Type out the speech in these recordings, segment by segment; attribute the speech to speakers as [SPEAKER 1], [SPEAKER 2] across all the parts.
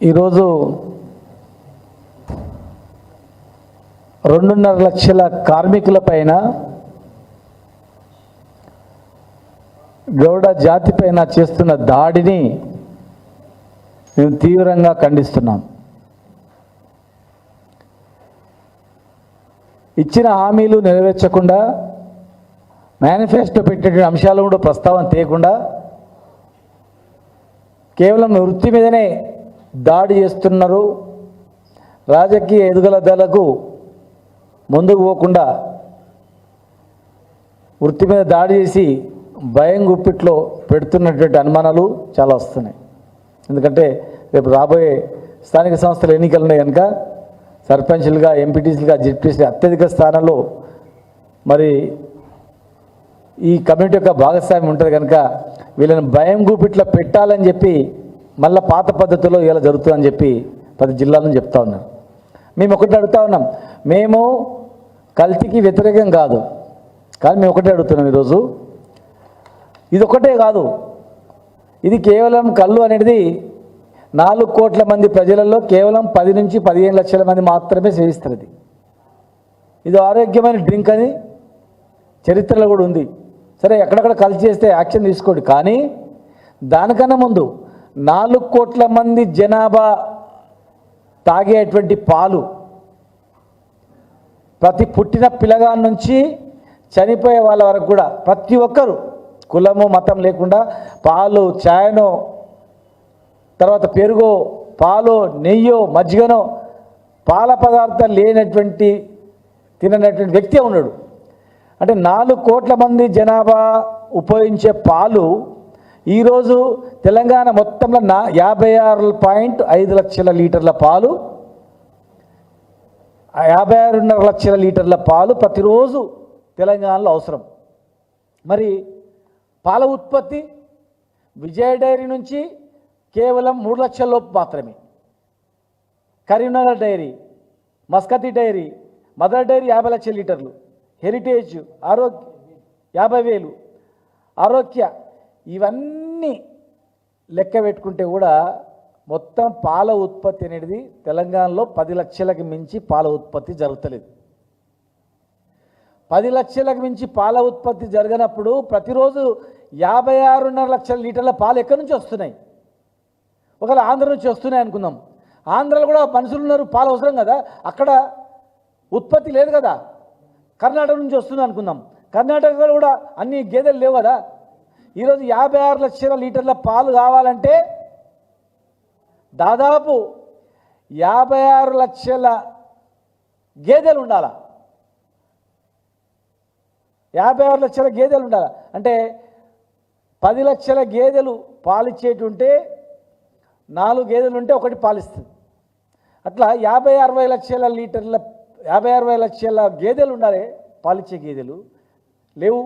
[SPEAKER 1] ఈరోజు 2.5 లక్షల కార్మికుల పైన గౌడ జాతి పైన చేస్తున్న దాడిని మేము తీవ్రంగా ఖండిస్తున్నాం. ఇచ్చిన హామీలు నెరవేర్చకుండా మేనిఫెస్టో పెట్టే అంశాలు కూడా ప్రస్తావన తీయకుండా కేవలం వృత్తి మీదనే దాడి చేస్తున్నారు. రాజకీయ ఎదుగుదలకు ముందుకు పోకుండా వృత్తి మీద దాడి చేసి భయం గుప్పిట్లో పెడుతున్నటువంటి అనుమానాలు చాలా వస్తున్నాయి. ఎందుకంటే రేపు రాబోయే స్థానిక సంస్థల ఎన్నికలు ఉన్నాయి కనుక సర్పంచ్లుగా, ఎంపీటీసీలుగా, జెడ్పీటీసీ అత్యధిక స్థానంలో మరి ఈ కమ్యూనిటీ యొక్క భాగస్వామ్యం ఉంటుంది కనుక వీళ్ళని భయం గుప్పిట్లో పెట్టాలని చెప్పి మళ్ళీ పాత పద్ధతిలో ఇలా జరుగుతుందని చెప్పి 10 జిల్లాలను చెప్తా ఉన్నారు. మేము ఒకటి అడుగుతా ఉన్నాం, మేము కల్తీకి వ్యతిరేకం కాదు, కానీ మేము ఒకటే అడుగుతున్నాం. ఈరోజు ఇది ఒకటే కాదు, ఇది కేవలం కళ్ళు అనేది 4 కోట్ల మంది ప్రజలలో కేవలం 10 నుంచి 15 లక్షల మంది మాత్రమే సేవిస్తారు. ఇది ఆరోగ్యమైన డ్రింక్ అని చరిత్రలో కూడా ఉంది. సరే, ఎక్కడెక్కడ కల్తీ చేస్తే యాక్షన్ తీసుకోండి, కానీ దానికన్నా ముందు 4 కోట్ల మంది జనాభా తాగేటువంటి పాలు, ప్రతి పుట్టిన పిల్లగాని నుంచి చనిపోయే వాళ్ళ వరకు కూడా ప్రతి ఒక్కరు కులము మతం లేకుండా పాలు, ఛాయనో, తర్వాత పెరుగో, పాలో, నెయ్యో, మజ్జిగనో, పాల పదార్థాలు లేనటువంటి తిననటువంటి వ్యక్తి ఉన్నాడు. అంటే 4 కోట్ల మంది జనాభా ఉపయోగించే పాలు ఈరోజు తెలంగాణ మొత్తంలో 56.5 లక్షల లీటర్ల పాలు, 56.5 లక్షల లీటర్ల పాలు ప్రతిరోజు తెలంగాణలో అవసరం. మరి పాల ఉత్పత్తి విజయ డైరీ నుంచి కేవలం 3 లక్షల లోపు మాత్రమే. Karimnagar dairy, Masqati dairy, mother dairy 50 లక్షల లీటర్లు, హెరిటేజ్, ఆరోగ్య 50,000, ఆరోగ్య, ఇవన్నీ లెక్క పెట్టుకుంటే కూడా మొత్తం పాల ఉత్పత్తి అనేది తెలంగాణలో 10 లక్షలకు మించి పాల ఉత్పత్తి జరుగుతలేదు. 10 లక్షలకు మించి పాల ఉత్పత్తి జరగనప్పుడు ప్రతిరోజు 56.5 లక్షల లీటర్ల పాలు ఎక్కడి నుంచి వస్తున్నాయి? ఒకవేళ ఆంధ్ర నుంచి వస్తున్నాయి అనుకుందాం. ఆంధ్రలో కూడా మనుషులు ఉన్నారు, పాలు అవసరం కదా, అక్కడ ఉత్పత్తి లేదు కదా. కర్ణాటక నుంచి వస్తుంది అనుకుందాం, కర్ణాటకలో కూడా అన్ని గేదెలు లేవు కదా. ఈరోజు 56 లక్షల లీటర్ల పాలు కావాలంటే దాదాపు 56 లక్షల గేదెలు ఉండాలా. 56 లక్షల గేదెలు ఉండాలి అంటే 10 లక్షల గేదెలు పాలిచ్చేటుంటే 4 గేదెలు ఉంటే ఒకటి పాలిస్తుంది. అట్లా 50-60 లక్షల లీటర్ల 50-60 లక్షల గేదెలు ఉండాలి. పాలిచ్చే గేదెలు లేవు.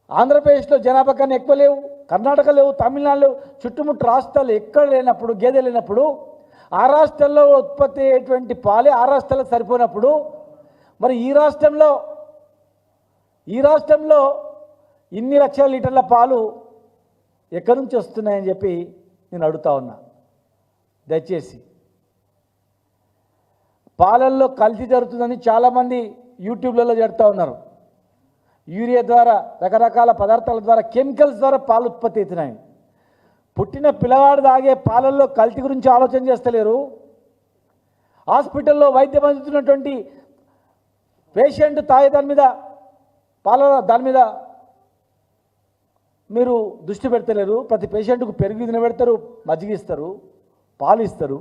[SPEAKER 1] ఆంధ్రప్రదేశ్లో జనాభా కన్నా ఎక్కువ లేవు, కర్ణాటక లేవు, తమిళనాడు లేవు, చుట్టుముట్టు రాష్ట్రాలు ఎక్కడ లేనప్పుడు, గేదెలు లేనప్పుడు, ఆ రాష్ట్రాల్లో ఉత్పత్తి అయ్యేటువంటి పాలే ఆ రాష్ట్రాలకు సరిపోయినప్పుడు మరి ఈ రాష్ట్రంలో ఇన్ని లక్షల లీటర్ల పాలు ఎక్కడి నుంచి వస్తున్నాయని చెప్పి నేను అడుగుతా ఉన్నా. దయచేసి పాలల్లో కల్తీ జరుగుతుందని చాలామంది యూట్యూబ్లలో చెప్తా ఉన్నారు. యూరియా ద్వారా, రకరకాల పదార్థాల ద్వారా, కెమికల్స్ ద్వారా పాలు ఉత్పత్తి అవుతున్నాయి. పుట్టిన పిల్లవాడు తాగే పాలల్లో కల్తీ గురించి ఆలోచన చేస్తలేరు. హాస్పిటల్లో వైద్యం అందుతున్నటువంటి పేషెంట్ తాగే దాని మీద మీరు దృష్టి పెడతలేరు. ప్రతి పేషెంట్కు పెరుగు తినబెడతారు, మజ్జిగ ఇస్తారు, పాలు ఇస్తారు.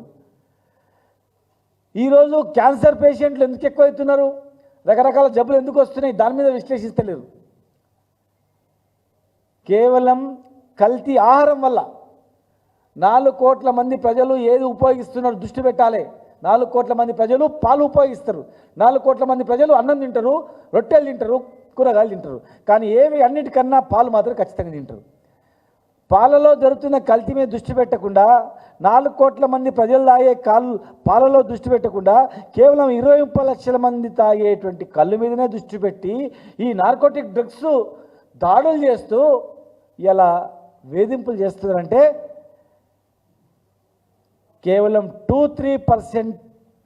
[SPEAKER 1] ఈరోజు క్యాన్సర్ పేషెంట్లు ఎందుకు ఎక్కువ అవుతున్నారు, రకరకాల జబ్బులు ఎందుకు వస్తున్నాయి, దాని మీద విశ్లేషిస్తలేరు. కేవలం కల్తీ ఆహారం వల్ల 4 కోట్ల మంది ప్రజలు ఏది ఉపయోగిస్తున్నారు దృష్టి పెట్టాలి. 4 కోట్ల మంది ప్రజలు పాలు ఉపయోగిస్తారు, 4 కోట్ల మంది ప్రజలు అన్నం తింటారు, రొట్టెలు తింటారు, కూరగాయలు తింటారు, కానీ ఏవి అన్నిటికన్నా పాలు మాత్రం ఖచ్చితంగా తింటారు. పాలలో జరుగుతున్న కల్తీ మీద దృష్టి పెట్టకుండా 4 కోట్ల మంది ప్రజలు తాగే పాలలో దృష్టి పెట్టకుండా కేవలం 20-30 లక్షల మంది తాగేటువంటి కళ్ళు మీదనే దృష్టి పెట్టి ఈ నార్కోటిక్ డ్రగ్స్ దాడులు చేస్తూ ఇలా వేధింపులు చేస్తున్నారంటే కేవలం 2-3%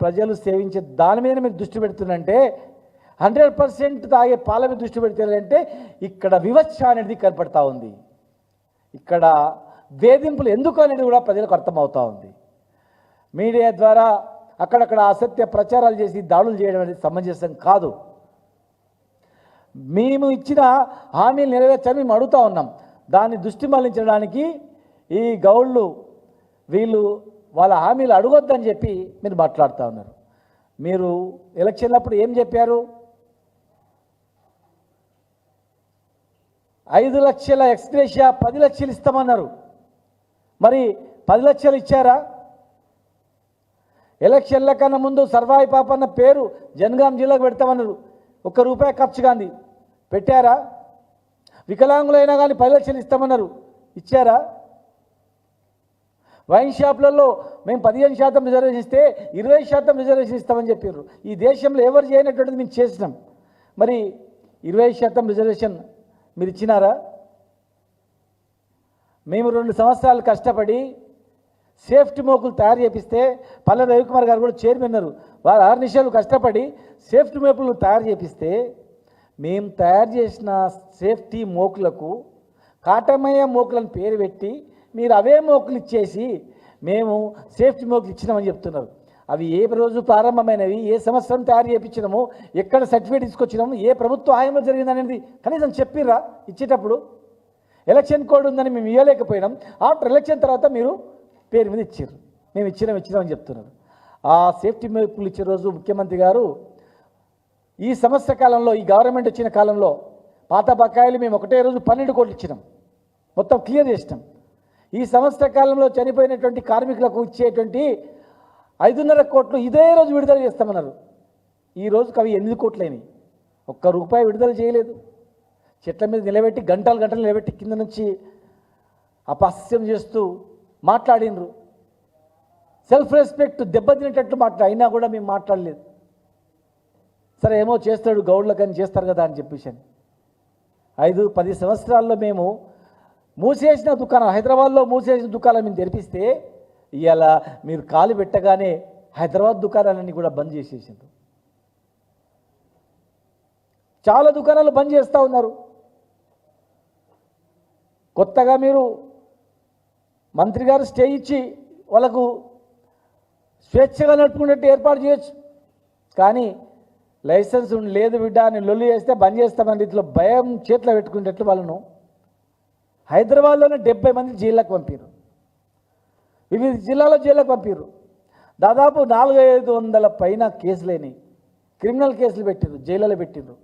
[SPEAKER 1] ప్రజలు సేవించే దాని మీద మీరు దృష్టి పెడుతుందంటే 100% తాగే పాల మీద దృష్టి పెడతారంటే ఇక్కడ వివక్ష అనేది కనపడతా ఉంది. ఇక్కడ వేధింపులు ఎందుకు అనేది కూడా ప్రజలకు అర్థమవుతూ ఉంది. మీడియా ద్వారా అక్కడక్కడ అసత్య ప్రచారాలు చేసి దాడులు చేయడం అనేది సమంజసం కాదు. మేము ఇచ్చిన హామీలు నెరవేర్చని మేము అడుగుతూ ఉన్నాం. దాన్ని దృష్టి మళ్లించడానికి ఈ గౌళ్ళు వీళ్ళు వాళ్ళ హామీలు అడగొద్దని చెప్పి మీరు మాట్లాడుతూ ఉన్నారు. మీరు ఎలక్షన్లప్పుడు ఏం చెప్పారు? 5 లక్షల ఎక్స్గ్రేషియా 10 లక్షలు ఇస్తామన్నారు. మరి 10 లక్షలు ఇచ్చారా? ఎలక్షన్ల కన్నా ముందు సర్వాయి పాపన్న పేరు జనగాం జిల్లాకు పెడతామన్నారు. ₹1 ఖర్చు కాంది పెట్టారా? వికలాంగులైనా కానీ 10 లక్షలు ఇస్తామన్నారు, ఇచ్చారా? వైన్ షాపులలో మేము 15% రిజర్వేషన్ ఇస్తే 20% రిజర్వేషన్ ఇస్తామని చెప్పారు. ఈ దేశంలో ఎవరు చేయనటువంటిది మేము చేసినాం. మరి 20% రిజర్వేషన్ మీరు ఇచ్చినారా? మేము 2 సంవత్సరాలు కష్టపడి సేఫ్టీ మోకులు తయారు చేపిస్తే పల్లె రవికుమార్ గారు కూడా చైర్మన్ ఉన్నారు. వారు 6 నిమిషాలు కష్టపడి సేఫ్టీ మోకులు తయారు చేపిస్తే మేము తయారు చేసిన సేఫ్టీ మోకులకు కాటమయ్య మోకులను పేరు పెట్టి మీరు అవే మోకులు ఇచ్చేసి మేము సేఫ్టీ మోకులు ఇచ్చినామని చెప్తున్నారు. అవి ఏ రోజు ప్రారంభమైనవి, ఏ సంవత్సరం తయారు చేయించినాము, ఎక్కడ సర్టిఫికేట్ తీసుకొచ్చినాము, ఏ ప్రభుత్వ హాయంలో జరిగిందనేది కనీసం చెప్పిర్రా? ఇచ్చేటప్పుడు ఎలక్షన్ కోడ్ ఉందని మేము ఇవ్వలేకపోయినాం. ఆఫ్టర్ ఎలక్షన్ తర్వాత మీరు పేరు మీద ఇచ్చారు. మేము ఇచ్చినామని చెప్తున్నారు. ఆ సేఫ్టీ మోకులు ఇచ్చే రోజు ముఖ్యమంత్రి గారు ఈ సంవత్సర కాలంలో, ఈ గవర్నమెంట్ వచ్చిన కాలంలో పాత బకాయిలు మేము ఒకటే రోజు 12 కోట్లు ఇచ్చినాం, మొత్తం క్లియర్ చేసినాం. ఈ సంవత్సర కాలంలో చనిపోయినటువంటి కార్మికులకు ఇచ్చేటువంటి 5.5 కోట్లు ఇదే రోజు విడుదల చేస్తామన్నారు. ఈ రోజుకి అవి 8 కోట్లైనవి. ₹1 విడుదల చేయలేదు. చెట్ల మీద నిలబెట్టి గంటలు నిలబెట్టి కింద నుంచి అపహాస్యం చేస్తూ మాట్లాడినరు. సెల్ఫ్ రెస్పెక్ట్ దెబ్బతినేటట్లు అయినా కూడా మేము మాట్లాడలేదు. సరే ఏమో చేస్తాడు గౌడ్లకని చేస్తారు కదా అని చెప్పేసి 5-10 సంవత్సరాల్లో మేము మూసేసిన దుకాణం, హైదరాబాద్లో మూసేసిన దుకాణాలు మేము తెరిపిస్తే ఇవాళ మీరు కాలు పెట్టగానే హైదరాబాద్ దుకాణాలన్నీ కూడా బంద్ చేసేసారు. చాలా దుకాణాలు బంద్ చేస్తూ ఉన్నారు. కొత్తగా మీరు మంత్రి గారు స్టే ఇచ్చి వాళ్ళకు స్వేచ్ఛగా నడుపుకునేట్టు ఏర్పాటు చేయొచ్చు. కానీ లైసెన్స్ లేదు బిడ్డ అని లొల్లి చేస్తే బంద్ చేస్తామని రీతిలో భయం చేతిలో పెట్టుకునేటట్లు వాళ్ళను హైదరాబాద్లోనే 70 మంది జైళ్ళకు పంపారు. వివిధ జిల్లాలో జైళ్ళకు పంపారు. దాదాపు 400-500 పైన కేసులేని క్రిమినల్ కేసులు పెట్టారు, జైళ్ళలో పెట్టారు.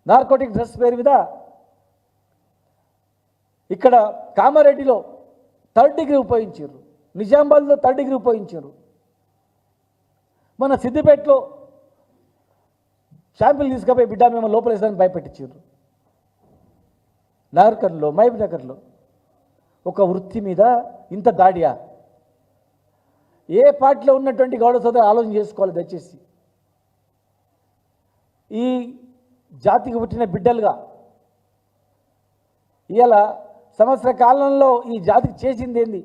[SPEAKER 1] నార్కోటిక్ డ్రగ్స్ పేరు మీద ఇక్కడ కామారెడ్డిలో 3rd డిగ్రీ ఉపయోగించారు, నిజామాబాద్లో 3rd డిగ్రీ ఉపయోగించారు. మన సిద్దిపేటలో శాంపిల్ తీసుకుపోయి బిడ్డ మేము లోపలేసాలని భయపెట్టించారు. నాగర్కర్లో, మహబూబ్ నగర్లో ఒక వృత్తి మీద ఇంత దాడియా? ఏ పార్టీలో ఉన్నటువంటి గౌడ సోదరు ఆలోచన చేసుకోవాలి దయచేసి. ఈ జాతికి పుట్టిన బిడ్డలుగా ఇవాళ సంవత్సర కాలంలో ఈ జాతికి చేసింది ఏంది?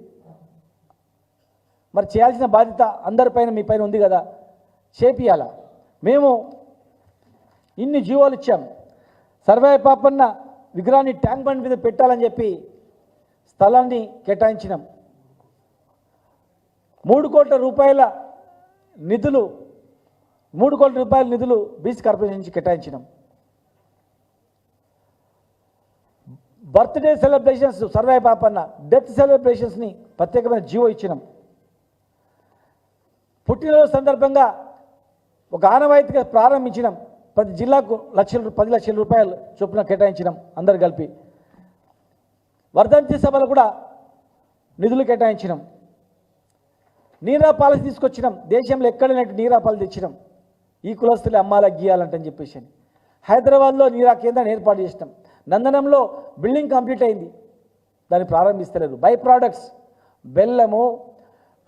[SPEAKER 1] మరి చేయాల్సిన బాధ్యత అందరిపైన మీ పైన ఉంది కదా, చేపియాల. మేము ఇన్ని జీవోలు ఇచ్చాం. సర్వాయి పాపన్న విగ్రహాన్ని ట్యాంక్ బండ్ మీద పెట్టాలని చెప్పి స్థలాన్ని కేటాయించినాం. 3 కోట్ల రూపాయల నిధులు బీసీ కార్పొరేషన్ నుంచి కేటాయించినాం. Birthday celebrations Sarvai Papanna, death సెలబ్రేషన్స్ని ప్రత్యేకమైన జీవో ఇచ్చినాం. పుట్టినరోజు సందర్భంగా ఒక ఆనవాయితీగా ప్రారంభించినాం. ప్రతి జిల్లాకు 10 లక్షల రూపాయలు చొప్పున కేటాయించినాం అందరు కలిపి. వర్ధంతి సభలు కూడా నిధులు కేటాయించినాం. నీరా పాలసీ తీసుకొచ్చినాం. దేశంలో ఎక్కడైనట్టు నీరా పాలసీ తెచ్చినాం. ఈ కులస్తులు అమ్మాల గీయాలంటని చెప్పేసి హైదరాబాద్లో నీరా కేంద్రాన్ని ఏర్పాటు చేసినాం. నందనంలో బిల్డింగ్ కంప్లీట్ అయింది, దాన్ని ప్రారంభిస్తలేదు. బై ప్రోడక్ట్స్ బెల్లము,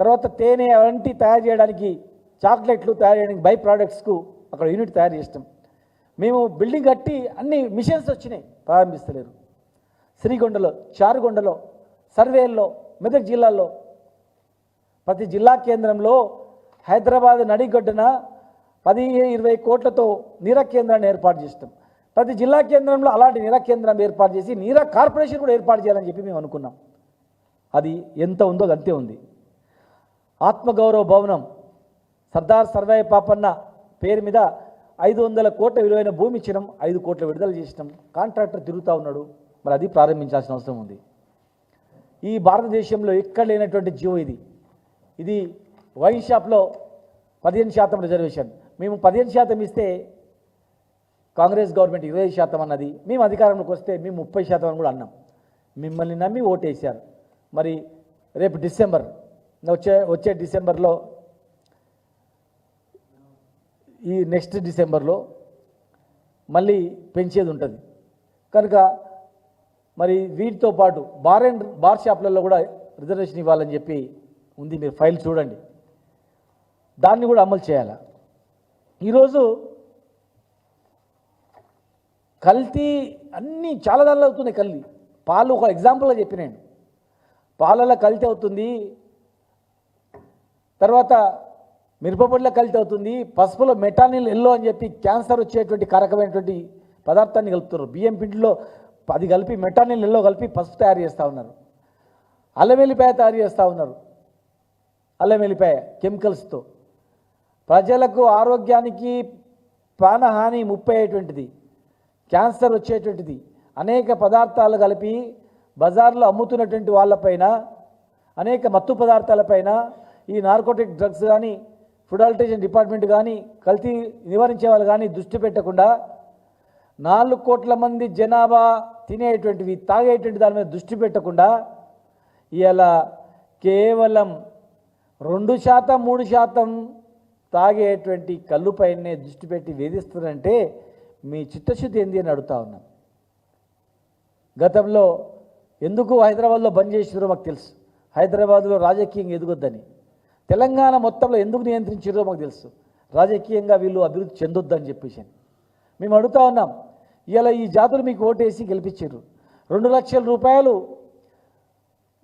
[SPEAKER 1] తర్వాత తేనె వంటి తయారు చేయడానికి, చాక్లెట్లు తయారు చేయడానికి బై ప్రోడక్ట్స్కు అక్కడ యూనిట్ తయారు చేసినాం. మేము బిల్డింగ్ కట్టి అన్ని మిషన్స్ వచ్చినాయి, ప్రారంభిస్తలేరు. శ్రీగొండలో, చారుగొండలో సర్వేల్లో మెదక్ జిల్లాలో ప్రతి జిల్లా కేంద్రంలో హైదరాబాద్ నడిగొడ్డున 10-20 కోట్లతో నీరా కేంద్రాన్ని ఏర్పాటు చేస్తాం. ప్రతి జిల్లా కేంద్రంలో అలాంటి నీరా కేంద్రం ఏర్పాటు చేసి నీరా కార్పొరేషన్ కూడా ఏర్పాటు చేయాలని చెప్పి మేము అనుకున్నాం. అది ఎంత ఉందో అంతే ఉంది. ఆత్మగౌరవ భవనం సర్దార్ సర్వాయి పాపన్న పేరు మీద 500 కోట్ల విలువైన భూమి ఇచ్చినాం, 5 కోట్ల విడుదల చేసినాం. కాంట్రాక్టర్ తిరుగుతూ ఉన్నాడు, మరి అది ప్రారంభించాల్సిన అవసరం ఉంది. ఈ భారతదేశంలో ఎక్కడ లేనటువంటి జీవో ఇది వైన్ షాప్లో 15% రిజర్వేషన్. మేము 15% ఇస్తే కాంగ్రెస్ గవర్నమెంట్ 20% అన్నది. మేము అధికారంలోకి వస్తే మేము 30% అని కూడా అన్నాం. మిమ్మల్ని నమ్మి ఓటేశారు. మరి రేపు డిసెంబర్ వచ్చే డిసెంబర్లో ఈ నెక్స్ట్ డిసెంబర్లో మళ్ళీ పెంచేది ఉంటుంది కనుక మరి వీటితో పాటు బార్ షాప్లలో కూడా రిజర్వేషన్ ఇవ్వాలని చెప్పి ఉంది. మీరు ఫైల్ చూడండి, దాన్ని కూడా అమలు చేయాలి. ఈరోజు కల్తీ అన్నీ చాలా దానిలో అవుతున్నాయి. కల్తీ పాలు ఒక ఎగ్జాంపుల్గా చెప్పినాను, పాలలో కల్తీ అవుతుంది, తర్వాత మిరపపొడిలో కల్తీ అవుతుంది, పసుపులో మెటానిల్ ఎల్లో అని చెప్పి క్యాన్సర్ వచ్చేటువంటి కారకమైనటువంటి పదార్థాన్ని కలుపుతున్నారు. బియ్యం పిండిలో అది కలిపి మెటానిల్ ఎల్లో కలిపి పసుపు తయారు చేస్తూ ఉన్నారు. అల్లం వెల్లిపాయ తయారు చేస్తూ ఉన్నారు, అల్లం వెల్లిపాయ కెమికల్స్తో. ప్రజలకు ఆరోగ్యానికి ప్రాణహాని ముప్పై అయ్యేటువంటిది, క్యాన్సర్ వచ్చేటువంటిది అనేక పదార్థాలు కలిపి బజార్లో అమ్ముతున్నటువంటి వాళ్ళపైన, అనేక మత్తు పదార్థాలపైన ఈ నార్కోటిక్ డ్రగ్స్ కానీ ఫుడ్ అల్టరేషన్ డిపార్ట్మెంట్ కానీ కల్తీ నివారించే వాళ్ళు కానీ దృష్టి పెట్టకుండా 4 కోట్ల మంది జనాభా తినేటువంటివి తాగేటువంటి దాని మీద దృష్టి పెట్టకుండా ఇలా కేవలం 2% 3% తాగేటువంటి కళ్ళుపైనే దృష్టి పెట్టి వేధిస్తున్నారంటే మీ చిత్తశుద్ధి ఏంది అని అడుగుతా ఉన్నాం. గతంలో ఎందుకు హైదరాబాద్లో బంద్ చేసిరో మాకు తెలుసు. హైదరాబాద్లో రాజకీయం ఎదుగొద్దని. తెలంగాణ మొత్తంలో ఎందుకు నియంత్రించారో మాకు తెలుసు. రాజకీయంగా వీళ్ళు అభివృద్ధి చెందొద్దని చెప్పేసి మేము అడుగుతా ఉన్నాం. ఇలా ఈ జాతులు మీకు ఓటేసి గెలిపించారు. 2 లక్షల రూపాయలు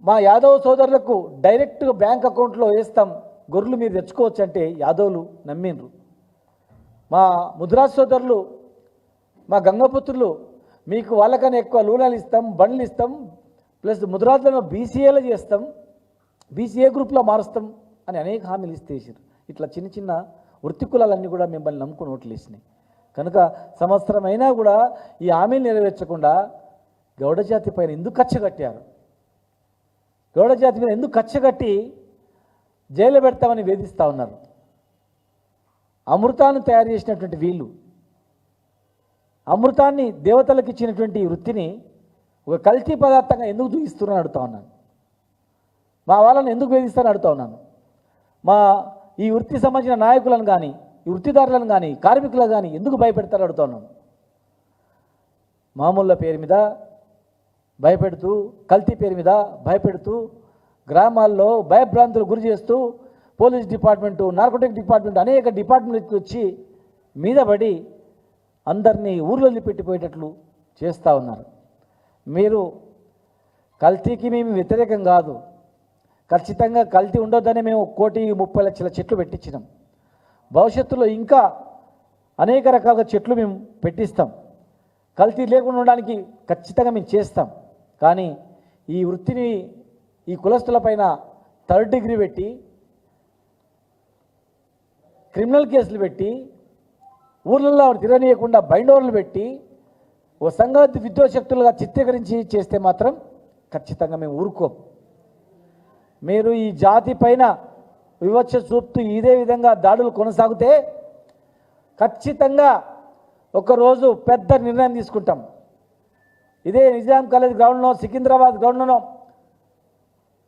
[SPEAKER 1] మా యాదవ్ సోదరులకు డైరెక్ట్గా బ్యాంక్ అకౌంట్లో వేస్తాం, గొర్రెలు మీరు తెచ్చుకోవచ్చు అంటే యాదవులు నమ్మిండ్రు. మా ముద్రాజ్ సోదరులు, మా గంగపుత్రులు మీకు వాళ్ళకన్నా ఎక్కువ లూనాలు ఇస్తాం, బండ్లు ఇస్తాం, ప్లస్ ముద్రాజ్లను బీసీఏలో చేస్తాం, బీసీఏ గ్రూప్లో మారుస్తాం అని అనేక హామీలు ఇస్తేసారు. ఇట్లా చిన్న చిన్న వృత్తి కులాలన్నీ కూడా మిమ్మల్ని నమ్ముకుని ఓట్లు వేసినాయి. కనుక సంవత్సరం అయినా కూడా ఈ హామీలు నెరవేర్చకుండా గౌడ జాతి పైన ఎందుకు కచ్చ కట్టారు? గౌడ జాతి మీద ఎందుకు కచ్చ కట్టి జైలు పెడతామని వేధిస్తూ ఉన్నారు? అమృతాన్ని తయారు చేసినటువంటి వీళ్ళు, అమృతాన్ని దేవతలకు ఇచ్చినటువంటి వృత్తిని ఒక కల్తీ పదార్థంగా ఎందుకు చూపిస్తున్నారని అడుగుతా ఉన్నాను. మా వాళ్ళని ఎందుకు వేధిస్తారని అడుగుతా ఉన్నాను. మా ఈ వృత్తికి సంబంధించిన నాయకులను కానీ, ఈ వృత్తిదారులను కానీ, కార్మికులను కానీ ఎందుకు భయపెడతారని అడుగుతా ఉన్నాను. మామూళ్ళ పేరు మీద భయపెడుతూ, కల్తీ పేరు మీద భయపెడుతూ, గ్రామాల్లో భయభ్రాంతులు గురి చేస్తూ, పోలీస్ డిపార్ట్మెంటు, నార్కోటిక్ డిపార్ట్మెంట్ అనేక డిపార్ట్మెంట్కి వచ్చి మీద పడి అందరినీ ఊర్లో పెట్టిపోయేటట్లు చేస్తూ ఉన్నారు. మీరు కల్తీకి మేము వ్యతిరేకం కాదు, ఖచ్చితంగా కల్తీ ఉండొద్దని మేము 1,30,00,000 చెట్లు పెట్టించినాం. భవిష్యత్తులో ఇంకా అనేక రకాల చెట్లు మేము పెట్టిస్తాం. కల్తీ లేకుండా ఉండడానికి ఖచ్చితంగా మేము చేస్తాం. కానీ ఈ వృత్తిని ఈ కులస్తులపైన 3rd డిగ్రీ పెట్టి, క్రిమినల్ కేసులు పెట్టి, ఊర్లలో తిరగనీయకుండా బైండోర్లు పెట్టి ఓ సంఘాతి విద్రోశక్తులుగా చిత్రీకరించి చేస్తే మాత్రం ఖచ్చితంగా మేము ఊరుకోం. మీరు ఈ జాతి పైన వివక్ష చూపుతూ ఇదే విధంగా దాడులు కొనసాగితే ఖచ్చితంగా ఒకరోజు పెద్ద నిర్ణయం తీసుకుంటాం. ఇదే నిజాం కాలేజ్ గ్రౌండ్లో, సికింద్రాబాద్ గ్రౌండ్లో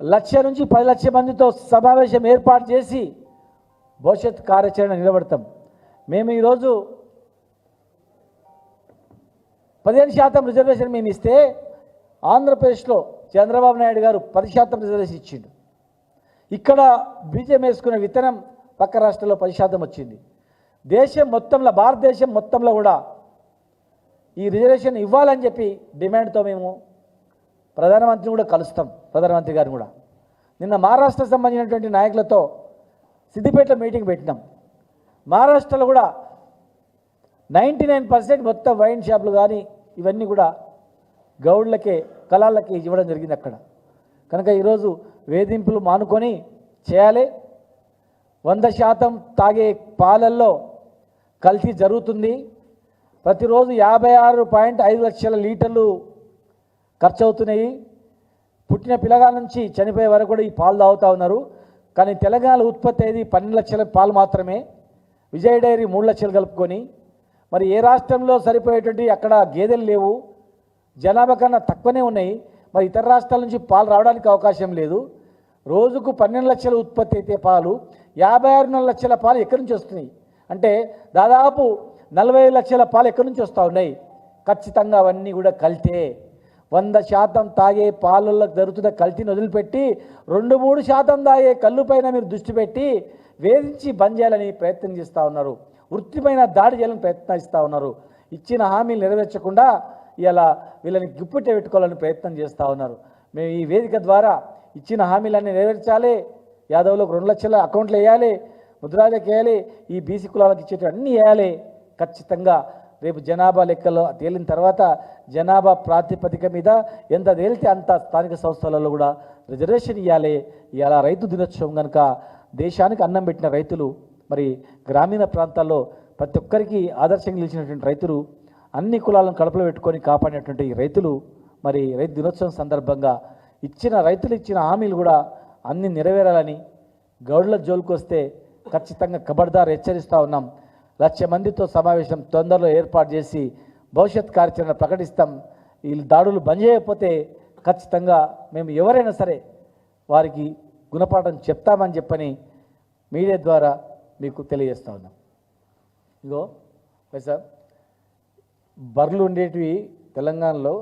[SPEAKER 1] 1,00,000 నుంచి 10 లక్షల మందితో సమావేశం ఏర్పాటు చేసి భవిష్యత్ కార్యాచరణ నిలబడతాం. మేము ఈరోజు 15% రిజర్వేషన్ మేము ఇస్తే ఆంధ్రప్రదేశ్లో చంద్రబాబు నాయుడు గారు 10% రిజర్వేషన్ ఇచ్చిండు. ఇక్కడ బీజం వేసుకునే విత్తనం పక్క రాష్ట్రంలో 10% వచ్చింది. దేశం మొత్తంలో, భారతదేశం మొత్తంలో కూడా ఈ రిజర్వేషన్ ఇవ్వాలని చెప్పి డిమాండ్తో మేము ప్రధానమంత్రిని కూడా కలుస్తాం. ప్రధానమంత్రి గారిని కూడా. నిన్న మహారాష్ట్రకు సంబంధించినటువంటి నాయకులతో సిద్దిపేటలో మీటింగ్ పెట్టినాం. మహారాష్ట్రలో కూడా 99% మొత్తం వైన్ షాపులు కానీ ఇవన్నీ కూడా గౌడ్లకే కళాలకి ఇవ్వడం జరిగింది అక్కడ. కనుక ఈరోజు వేధింపులు మానుకొని చేయాలి. 100% తాగే పాలల్లో కల్తీ జరుగుతుంది. ప్రతిరోజు 56.5 లక్షల లీటర్లు ఖర్చు అవుతున్నాయి. పుట్టిన పిల్లగాల నుంచి చనిపోయే వరకు కూడా ఈ పాలు తాగుతూ ఉన్నారు. కానీ తెలంగాణలో ఉత్పత్తి అయ్యేది 12 లక్షల పాలు మాత్రమే. విజయ డైరీ 3 లక్షలు కలుపుకొని, మరి ఏ రాష్ట్రంలో సరిపోయేటువంటి అక్కడ గేదెలు లేవు, జనాభా కన్నా తక్కువనే ఉన్నాయి. మరి ఇతర రాష్ట్రాల నుంచి పాలు రావడానికి అవకాశం లేదు. రోజుకు 12 లక్షల ఉత్పత్తి అయితే పాలు 56 లక్షల పాలు ఎక్కడి నుంచి వస్తున్నాయి అంటే దాదాపు 40 లక్షల పాలు ఎక్కడి నుంచి వస్తూ ఉన్నాయి. ఖచ్చితంగా అవన్నీ కూడా కల్తే. 100% తాగే పాలల్లో జరుగుతున్న కల్తీని వదిలిపెట్టి 2-3% తాగే కళ్ళు పైన మీరు దృష్టి పెట్టి వేధించి బంద్ చేయాలని ప్రయత్నం చేస్తూ ఉన్నారు. వృత్తిపైన దాడి చేయాలని ప్రయత్నిస్తూ ఉన్నారు. ఇచ్చిన హామీలు నెరవేర్చకుండా ఇలా వీళ్ళని గిప్పుట్టే పెట్టుకోవాలని ప్రయత్నం చేస్తూ ఉన్నారు. మేము ఈ వేదిక ద్వారా ఇచ్చిన హామీలన్నీ నెరవేర్చాలి. యాదవులకు 2 లక్షల అకౌంట్లు వేయాలి, ముద్రాజకి వేయాలి, ఈ బీసీ కులాలకు ఇచ్చేటవి అన్నీ వేయాలి. ఖచ్చితంగా రేపు జనాభా లెక్కలో తేలిన తర్వాత జనాభా ప్రాతిపదిక మీద ఎంత తేలితే అంత స్థానిక సంస్థలలో కూడా రిజర్వేషన్ ఇవ్వాలి. ఇలా రైతు దినోత్సవం కనుక దేశానికి అన్నం పెట్టిన రైతులు, మరి గ్రామీణ ప్రాంతాల్లో ప్రతి ఒక్కరికి ఆదర్శంగా నిలిచినటువంటి రైతులు, అన్ని కులాలను కడుపులో పెట్టుకొని కాపాడినటువంటి రైతులు, మరి రైతు దినోత్సవం సందర్భంగా రైతులు ఇచ్చిన హామీలు కూడా అన్ని నెరవేరాలని గౌడ్ల జోలికి వస్తే ఖచ్చితంగా ఖబర్దార్ హెచ్చరిస్తూ ఉన్నాం. 1,00,000 మందితో సమావేశం తొందరలో ఏర్పాటు చేసి భవిష్యత్ కార్యాచరణ ప్రకటిస్తాం. ఈ దాడులు బంద్ చేయకపోతే ఖచ్చితంగా మేము ఎవరైనా సరే వారికి గుణపాఠం చెప్తామని చెప్పని మీడియా ద్వారా మీకు తెలియజేస్తూ ఉన్నాం. ఇగో సార్, బర్రెలు ఉండేటివి తెలంగాణలో,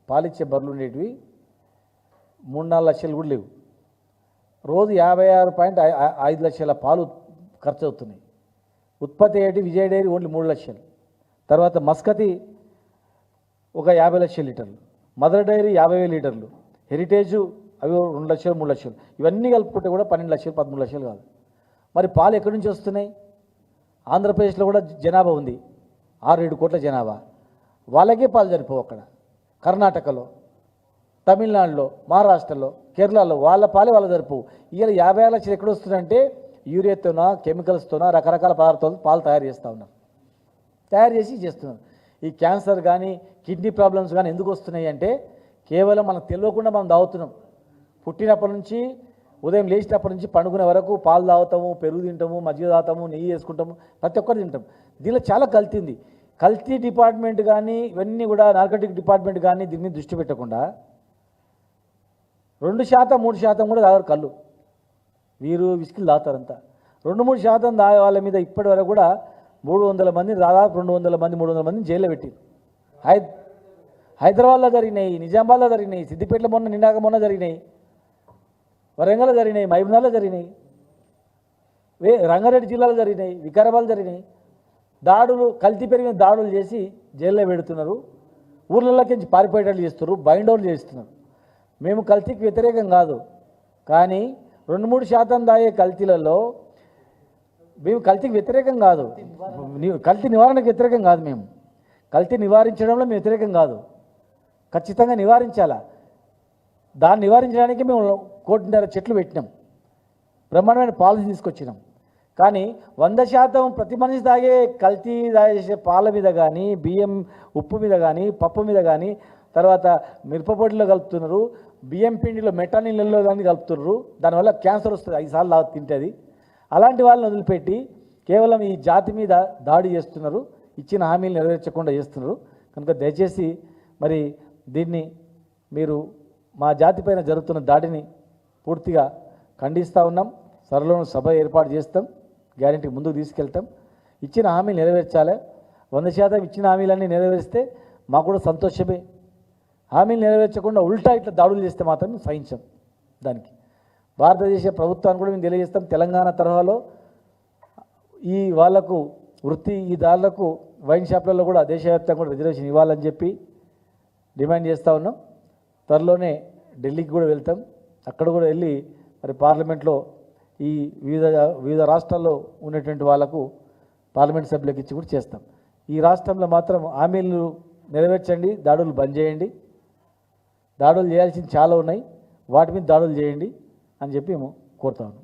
[SPEAKER 1] పాలిచ్చే బర్రెలు ఉండేటివి 3-4 లక్షలు కూడా లేవు. రోజు 56.5 లక్షల పాలు ఖర్చు అవుతున్నాయి. ఉత్పత్తి అయ్యేటి విజయ డైరీ ఓన్లీ 3 లక్షలు. తర్వాత మస్కతి ఒక 50 లక్షల లీటర్లు, మదర్ డైరీ 50,000 లీటర్లు, హెరిటేజు అవి 2 లక్షలు 3 లక్షలు, ఇవన్నీ కలుపుకుంటే కూడా 12 లక్షలు 13 లక్షలు కాదు. మరి పాలు ఎక్కడి నుంచి వస్తున్నాయి? ఆంధ్రప్రదేశ్లో కూడా జనాభా ఉంది, 6-7 కోట్ల జనాభా. వాళ్ళకే పాలు సరిపోవు. అక్కడ కర్ణాటకలో, తమిళనాడులో, మహారాష్ట్రలో, కేరళలో వాళ్ళ పాలే వాళ్ళ సరిపోవు. ఇవాళ 56 లక్షలు ఎక్కడ వస్తున్నాయంటే యూరియాతోనా కెమికల్స్తోనా రకరకాల పదార్థాలతో పాలు తయారు చేస్తూ ఉన్నారు, తయారు చేసి చేస్తున్నారు. ఈ క్యాన్సర్ కానీ కిడ్నీ ప్రాబ్లమ్స్ కానీ ఎందుకు వస్తున్నాయి అంటే కేవలం మనకు తెలియకుండా మనం తాగుతున్నాం. పుట్టినప్పటి నుంచి ఉదయం లేచినప్పటి నుంచి పండుకునే వరకు పాలు తాగుతాము, పెరుగు తింటాము, మజ్జిగ తాగుతాము, నెయ్యి వేసుకుంటాము, ప్రతి ఒక్కరు తింటాం. దీనిలో చాలా కల్తీ ఉంది. కల్తీ డిపార్ట్మెంట్ కానీ ఇవన్నీ కూడా నార్కటిక్ డిపార్ట్మెంట్ కానీ దీని మీద దృష్టి పెట్టకుండా 2% 3% కూడా తాగరు కళ్ళు. వీరు విస్కిలు తాగుతారంతా. 2-3% తాగే వాళ్ళ మీద ఇప్పటి వరకు కూడా 300 మంది, దాదాపు 200 మంది 300 మందిని జైల్లో పెట్టారు. హైదరాబాద్లో జరిగినాయి, నిజామాబాద్లో జరిగినాయి, సిద్దిపేటలో మొన్న జరిగినాయి, వరంగల్లో జరిగినాయి, మహబూబ్నగర్లో జరిగినాయి, రంగారెడ్డి జిల్లాలో జరిగినాయి, వికారాబాద్లో జరిగినాయి. దాడులు, కల్తీ పెరిగిన దాడులు చేసి జైల్లో పెడుతున్నారు. ఊర్లలోకి పారిపోయేటట్లు చేస్తున్నారు, బైండ్ ఓవర్లు చేస్తున్నారు. మేము కల్తీకి వ్యతిరేకం కాదు, కానీ 2-3% దాగే కల్తీలలో మేము కల్తీకి వ్యతిరేకం కాదు, కల్తీ నివారణకు వ్యతిరేకం కాదు. మేము కల్తీ నివారించడంలో మేము వ్యతిరేకం కాదు, ఖచ్చితంగా నివారించాలా. దాన్ని నివారించడానికి మేము 1.5 కోటి చెట్లు పెట్టినాం, బ్రహ్మాండమైన పాలసీ తీసుకొచ్చినాం. కానీ 100% ప్రతి మనిషి తాగే కల్తీ తాగే పాల మీద కానీ, బియ్యం ఉప్పు మీద కానీ, పప్పు మీద కానీ, తర్వాత మిరపపొడిలో కలుపుతున్నారు, బియ్యం పిండిలో మెటానిల్లో కానీ కలుపుతున్నారు. దానివల్ల క్యాన్సర్ వస్తుంది 5 సార్లు తింటుంది. అలాంటి వాళ్ళని వదిలిపెట్టి కేవలం ఈ జాతి మీద దాడి చేస్తున్నారు, ఇచ్చిన హామీలు నెరవేర్చకుండా చేస్తున్నారు. కనుక దయచేసి మరి దీన్ని మీరు మా జాతిపైన జరుగుతున్న దాడిని పూర్తిగా ఖండిస్తూ ఉన్నాం. త్వరలోనే సభ ఏర్పాటు చేస్తాం, గ్యారెంటీ ముందుకు తీసుకెళ్తాం. ఇచ్చిన హామీలు నెరవేర్చాలి. 100% ఇచ్చిన హామీలన్నీ నెరవేరిస్తే మాకు కూడా సంతోషమే. హామీలు నెరవేర్చకుండా ఉల్టా ఇట్లా దాడులు చేస్తే మాత్రం సహించాం. దానికి భారతదేశ ప్రభుత్వాన్ని కూడా మేము తెలియజేస్తాం. తెలంగాణ తరహాలో ఈ వాళ్లకు వృత్తి ఈ దారులకు వైన్ షాప్లలో కూడా దేశవ్యాప్తంగా కూడా రిజర్వేషన్ ఇవ్వాలని చెప్పి డిమాండ్ చేస్తూ ఉన్నాం. త్వరలోనే ఢిల్లీకి కూడా వెళ్తాం. అక్కడ కూడా వెళ్ళి మరి పార్లమెంట్లో ఈ వివిధ రాష్ట్రాల్లో ఉన్నటువంటి వాళ్ళకు పార్లమెంట్ సభ్యులకు ఇచ్చి కూడా చేస్తాం. ఈ రాష్ట్రంలో మాత్రం హామీలు నెరవేర్చండి, దాడులు బంద్ చేయండి, దాడులు చేయాల్సింది చాలా ఉన్నాయి, వాటి మీద దాడులు చేయండి అని చెప్పి మేము కోరుతా ఉన్నాం.